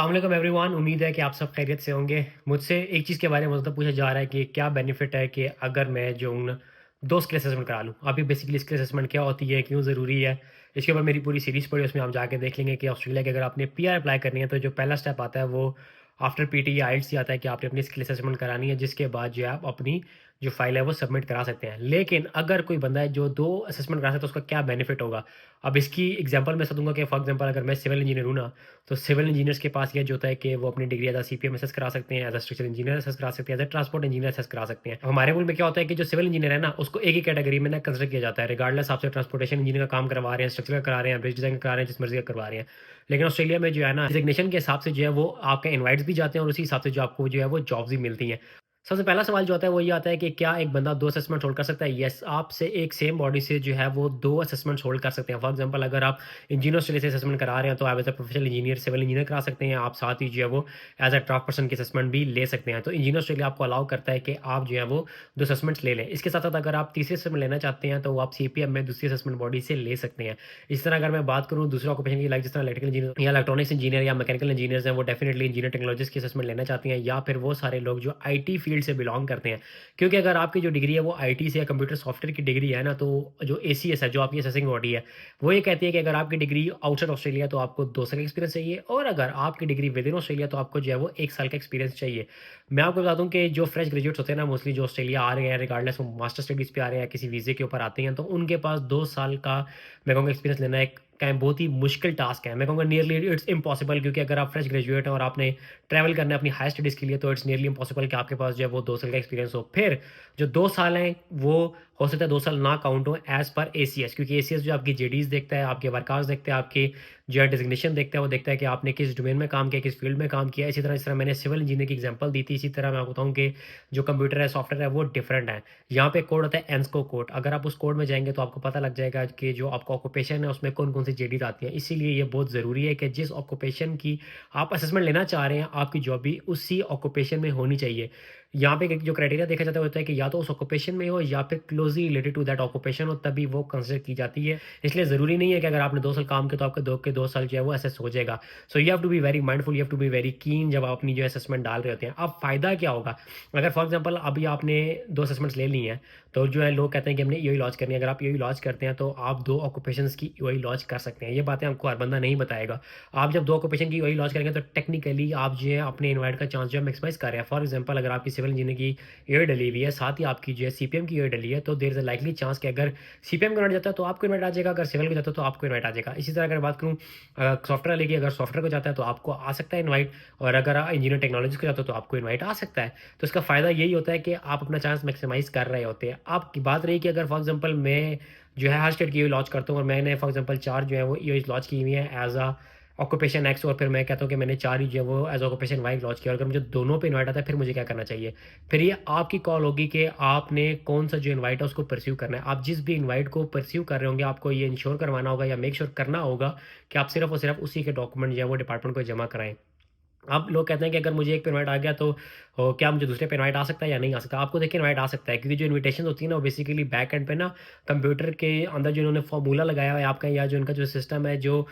अस्सलाम एवरीवन। उम्मीद है कि आप सब खैरियत से होंगे। मुझसे एक चीज़ के बारे में मतलब पूछा जा रहा है कि क्या बेनिफिट है कि अगर मैं जो हूँ ना 2 स्किल असेसमेंट करा लूँ। अभी बेसिकली स्किल असेसमेंट क्या होती है, क्यों ज़रूरी है, इसके ऊपर मेरी पूरी सीरीज़ पड़ी है, उसमें आप जाके देख लेंगे कि ऑस्ट्रेलिया के अगर आपने पीआर अप्लाई करनी है तो जो पहला स्टेप आता है वो आफ्टर पीटी या आइएलटीएस ही आता है कि आपने अपनी स्किल असेसमेंट करानी है, जिसके बाद जो है आप अपनी जो फाइल है वो सबमिट करा सकते हैं। लेकिन अगर कोई बंदा है जो 2 असेसमेंट करा सकता है, तो उसका क्या बेनिफिट होगा? अब इसकी एग्जांपल मैं ऐसा दूँगा कि फॉर एग्जांपल अगर मैं सिविल इंजीनियर हूँ ना, तो सिविल इंजीनियर्स के पास ये जो होता है कि वो अपनी degree as a CPM assess करा सकते हैं, as a structural engineer assess करा सकते हैं, as a transport engineer assess करा सकते हैं। हमारे मुल्क में क्या होता है कि जो सिविल इंजीनियर है ना, उसको एक ही कैटेगरी में ना कंसिडर किया जाता है, रिगार्डलेस आपसे ट्रांसपोर्टेशन इंजीनियर का काम करवा रहे हैं, स्ट्रक्चर का करा रहे हैं, ब्रिज डिज़ाइन का करा रहे हैं, जिस मर्ज़ी का करवा रहे हैं। लेकिन ऑस्ट्रेलिया में जो है ना, डेज़िग्नेशन के हिसाब से जो है वो आपके इनवाइट्स भी जाते हैं और उसी हिसाब से जो आपको जो है वो जॉब्स भी मिलती हैं। सबसे पहला सवाल जो आता है वो ये आता है कि क्या एक बंदा 2 असेसमेंट होल्ड कर सकता है? येस, आपसे एक सेम बॉडी से जो है वो 2 असेसमेंट्स होल्ड कर सकते हैं। फॉर एग्ज़ाम्पल अगर आप इंजीनियर ऑस्ट्रेलिया से असेसमेंट करा रहे हैं, तो आप as a professional engineer, civil engineer करा सकते हैं। आप साथ ही जो है वो एज़ अ ड्राफ्ट पर्सन की असेसमेंट भी ले सकते हैं। तो इंजीनियर ऑस्ट्रेलिया आपको अलाउ करता है कि आप जो है वो 2 असेसमेंट्स ले लें। इसके साथ-साथ अगर आप तीसरी असेसमेंट लेना चाहते हैं, तो वो आप सीपीएम में दूसरी असेसमेंट बॉडी से ले सकते हैं। इस तरह अगर मैं बात करूँ दूसरे ऑक्यूपेशन की, लाइक जिस तरह इलेक्ट्रिकल इंजीनियर या इलेक्ट्रॉनिक्स इंजीनियर या मैकेनिकल इंजीनियर्स हैं, वो डेफिनिटली इंजीनियर टेक्नोलॉजीज़ की असेसमेंट लेना चाहते हैं, या फिर वो सारे लोग जो आईटी फील्ड से बिलॉन्ग करते हैं। क्योंकि अगर आपकी जो डिग्री है वो आईटी से या कंप्यूटर सॉफ्टवेयर की डिग्री है ना, तो जो एसीएस है, जो आपकी असेसिंग बॉडी है, वो ये कहती है कि अगर आपकी डिग्री आउटसाइड ऑस्ट्रेलिया तो आपको 2 साल का एक्सपीरियंस चाहिए, और अगर आपकी डिग्री विद इन ऑस्ट्रेलिया तो आपको जो है वो 1 साल का एक्सपीरियंस चाहिए। मैं आपको बता दूँ कि जो फ्रेश ग्रेजुएट्स होते हैं ना, मोस्टली जो ऑस्ट्रेलिया आ रहे हैं, रिगार्डलेस वो मास्टर स्टडीज़ पे आ रहे हैं या किसी वीज़े के ऊपर आते हैं, तो उनके पास 2 साल का मैं कहूँगा एक्सपीरियंस लेना एक क्या बहुत ही मुश्किल टास्क है। मैं कहूँगा नियरली इट्स इम्पॉसिबल, क्योंकि अगर आप फ्रेश ग्रेजुएट हैं और आपने ट्रैवल करना है अपनी हायर स्टडीज़ के लिए, तो इट्स नियरली इम्पॉसिबल कि आपके पास जो है वो 2 साल का एक्सपीरियंस हो। फिर जो 2 साल हैं, वो हो सकता है 2 साल ना काउंट हो एज़ पर एसीएस, क्योंकि एसीएस जो आपकी जेडीज़ देखता है, आपके वर्क आवर्स देखता है, आपकी जो है डेज़िग्नेशन देखता है, वो देखता है कि आपने किस डोमेन में काम किया, किस फ़ील्ड में काम किया। इसी तरह जिस तरह मैंने सिविल इंजीनियर की एग्ज़ाम्पल दी थी, इसी तरह मैं आपको बताऊँ कि जो कंप्यूटर है, सॉफ्टवेयर है, वो डिफरेंट है। यहाँ पे कोड होता है एंस्को कोड। अगर आप उस कोड में जाएँगे तो आपको पता लग जाएगा कि जो आपका ऑक्यूपेशन है, उसमें कौन-कौन सी जेडीज़ आती हैं। इसीलिए ये बहुत ज़रूरी है कि जिस ऑक्यूपेशन की आप असेसमेंट लेना चाह रहे हैं, आपकी जॉब भी उसी ऑक्यूपेशन में होनी चाहिए। यहाँ पे एक जो क्राइटेरिया देखा जाता है, वो होता है कि या तो उस ऑक्यूपेशन में हो या फिर closely related to that occupation हो, तभी वो कंसिडर की जाती है। इसलिए ज़रूरी नहीं है कि अगर आपने 2 साल काम किया तो आपके 2 के 2 साल जो है वो असेस हो जाएगा। So you have to be very mindful, you have to be very keen जब आप अपनी जो असेसमेंट डाल रहे होते हैं। अब फ़ायदा क्या होगा? अगर फॉर एग्ज़ाम्पल अभी आपने 2 असेसमेंट्स ले ली हैं, तो जो है लोग कहते हैं कि हमने ईओई लॉन्च करनी है। अगर आप ईओई लॉन्च करते हैं, तो आप 2 ऑक्यूपेशंस की ईओई लॉन्च कर सकते हैं। ये बातें आपको हर बंदा नहीं बताएगा। आप जब 2 ऑक्यूपेशन की ईओई लॉन्च करेंगे, तो टेक्निकली आप जो है अपने इनवाइट का चांस जो है मैक्सिमाइज़ कर रहे हैं। फॉर एग्ज़ाम्पल अगर आपकी सिविल इंजीनियरिंग की ईओई डली हुई है, साथ ही आपकी जो है सीपीएम की ईओई डली है, तो there is a likely chance कि अगर सीपीएम का इनवाइट जाता है, तो आपको इनवाइट आ जाएगा, अगर सिविल को जाता है, तो आपको इनवाइट आ जाएगा। इसी तरह अगर बात करूँ सॉफ्टवेयर वाले की, अगर सॉफ्टवेयर को जाता है, तो आपको आ सकता है इनवाइट, और अगर इंजीनियर टेक्नोलॉजीज़ को जाता है, तो आपको इनवाइट आ सकता है। तो इसका फ़ायदा यही होता है कि आप अपना चांस मैक्सिमाइज़ कर रहे होते हैं। अब की बात रही कि अगर फॉर एग्ज़ाम्पल मैं जो है हर स्टेट की ईओई लॉन्च करता हूँ, और मैंने फॉर एग्ज़ाम्पल 4 जो है वो ईओईज़ लॉन्च की हुई हैं एज़ अ ऑक्यूपेशन एक्स, और फिर मैं कहता हूँ कि मैंने 4 ही जो है वो एज़ ऑक्यूपेशन वाई लॉन्च किया, और अगर मुझे दोनों पे इनवाइट आता है, फिर मुझे क्या करना चाहिए? फिर ये आपकी कॉल होगी कि आपने कौन-सा जो इनवाइट है उसको परस्यू करना है। आप जिस भी इनवाइट को परस्यू कर रहे होंगे, आपको ये इंश्योर करवाना होगा या मेक श्योर करना होगा कि आप सिर्फ़ और सिर्फ़ उसी के डॉक्यूमेंट जो है वो डिपार्टमेंट को जमा कराएँ। अब लोग कहते हैं कि अगर मुझे एक पे इनवाइट आ गया, तो क्या मुझे दूसरे पे इनवाइट आ सकता है या नहीं आ सकता? आपको देखिए इनवाइट आ सकता है, क्योंकि जो इन्विटेशन होती है ना, वो बेसिकली बैक एंड पे ना कंप्यूटर के अंदर जो इन्होंने फ़ॉर्मूला लगाया हुआ है आपका, या जो इनका जो सिस्टम है, जो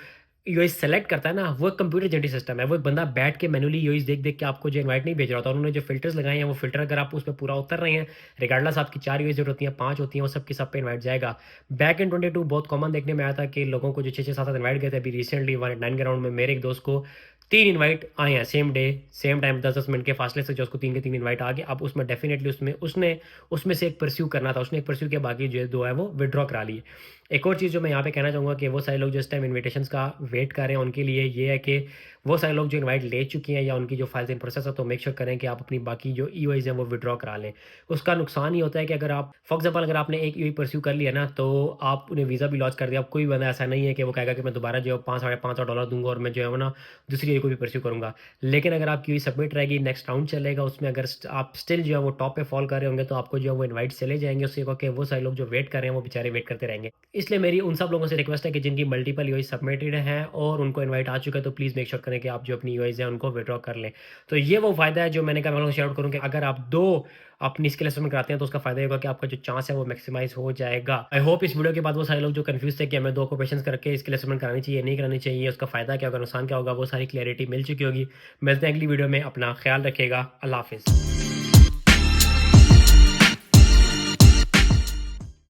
यूएस सेलेक्ट करता है ना, वो कंप्यूटर जनरेटेड सिस्टम है। वो एक बंदा बैठ के मैनुअली यूएस देख-देख के आपको जो इनवाइट नहीं भेज रहा होता। उन्होंने जो फ़िल्टर्स लगाए हैं, वो फ़िल्टर अगर आप उस पे पूरा उतर रहे हैं, रिगार्डलेस आपकी 4 यूएस होती हैं, 5 होती हैं, वो सब की सब पे इनवाइट जाएगा। बैक इन 22 बहुत कॉमन देखने में आया था कि लोगों को जो 6-6, 7-7 इनवाइट गए थे। अभी रिसेंटली 189 के राउंड में मेरे एक दोस्त को 3 इनवाइट आए हैं, same day, same time, 10-10 minute के फासले से जो उसको 3 के 3 इनवाइट आ गए। अब उसमें डेफिनिटली उसमें उसने उसमें से एक परस्यू करना था। उसने एक परस्यू किया, बाकी जो 2 है वो विथड्रॉ करा लिए। एक और चीज़ जो मैं यहाँ पे कहना चाहूँगा कि वो सारे लोग जो इस टाइम इन्विटेशंस का वेट कर रहे हैं, उनके लिए ये है कि वो सारे लोग जो इनवाइट ले चुके हैं या उनकी जो फाइल्स इन प्रोसेस है, तो मेक श्योर करें कि आप अपनी बाकी जो ईओआईज़ हैं वो विथड्रॉ करा लें। उसका नुकसान ये होता है कि अगर आप फॉर एग्ज़ाम्पल अगर आपने एक ईओआई परस्यू कर लिया ना, तो आपने वीज़ा भी लॉन्च कर दिया। अब कोई बंदा ऐसा नहीं है कि वो कहेगा कि मैं दोबारा जो है 5 साढ़े $500 दूँगा और मैं जो है वो ना दूसरी ईओआई को भी परस्यू करूँगा। लेकिन अगर आपकी ईओआई सबमिट रहेगी, नेक्स्ट राउंड चलेगा, उसमें अगर आप स्टिल जो है वो टॉप पे फॉल कर रहे होंगे, तो आपको जो है वो इनवाइट चले जाएँगे। उससे होगा कि वो सारे लोग जो वेट कर रहे हैं, वो बेचारे वेट करते रहेंगे। इसलिए मेरी उन सब लोगों से रिक्वेस्ट है कि जिनकी मल्टीपल ईओआई सबमिटेड हैं और उनको इनवाइट आ चुका है, तो प्लीज़ मेक श्योर करें कि आप जो अपनी ईओआईज़ हैं उनको विथड्रॉ कर लें। तो ये वो फ़ायदा है जो मैंने कहा मैं आपको शेयर आउट करूँ कि अगर आप 2 अपनी स्किल असेसमेंट कराते हैं तो उसका फ़ायदा ये होगा कि आपका जो चांस है वो मैक्सिमाइज़ हो जाएगा। आई होप इस वीडियो के बाद वो सारे लोग जो कन्फ्यूज़ थे कि हमें 2 ऑक्यूपेशंस करके स्किल असेसमेंट करानी चाहिए, नहीं करानी चाहिए, उसका फ़ायदा क्या होगा, नुकसान क्या होगा, वो सारी क्लैरिटी मिल चुकी होगी। मिलते हैं अगली वीडियो में, अपना ख़्याल रखिएगा। अल्लाह हाफ़िज़।